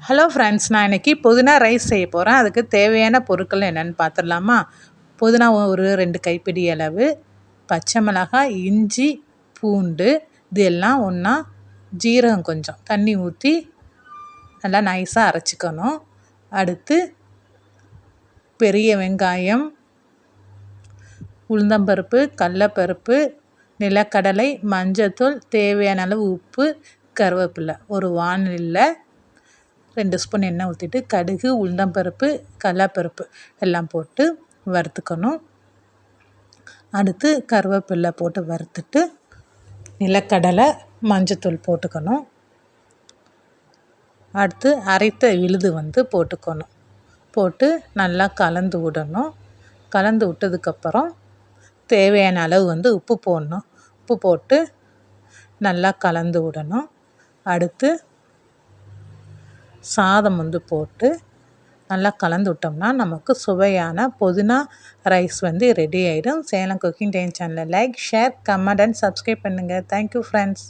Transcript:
Hello friends, நான் இன்றைக்கி புதினா ரைஸ் செய்ய போகிறேன். அதுக்கு தேவையான பொருட்கள் என்னென்னு பார்த்துடலாமா? புதினா ஒரு 2 கைப்பிடி அளவு, பச்சை மிளகாய், இஞ்சி, பூண்டு இது எல்லாம் ஒன்றா, ஜீரகம் கொஞ்சம் தண்ணி ஊற்றி நல்லா நைஸாக அரைச்சிக்கணும். அடுத்து பெரிய வெங்காயம், உளுந்தம்பருப்பு, கடலைப்பருப்பு, நிலக்கடலை, மஞ்சத்தூள், தேவையான அளவு உப்பு, கருவேப்பிலை. ஒரு வாணலியில் 2 ஸ்பூன் எண்ணெய் ஊற்றிட்டு கடுகு, உளுந்தம்பருப்பு, கடலைப்பருப்பு எல்லாம் போட்டு வறுத்துக்கணும். அடுத்து கருவேப்பிலை போட்டு வறுத்துட்டு நிலக்கடலை, மஞ்சத்தூள் போட்டுக்கணும். அடுத்து அரைத்த விழுது போட்டுக்கணும். போட்டு நல்லா கலந்து விடணும். கலந்து விட்டதுக்கப்புறம் தேவையான அளவு உப்பு போடணும். உப்பு போட்டு நல்லா கலந்து விடணும். அடுத்து சாதம் போட்டு நல்லா கலந்து விட்டோம்னா நமக்கு சுவையான புதினா ரைஸ் ரெடி ஆகிடும். சேலம் குக்கிங் டைம் சேனலை like, share, comment and subscribe பண்ணுங்கள். Thank you friends.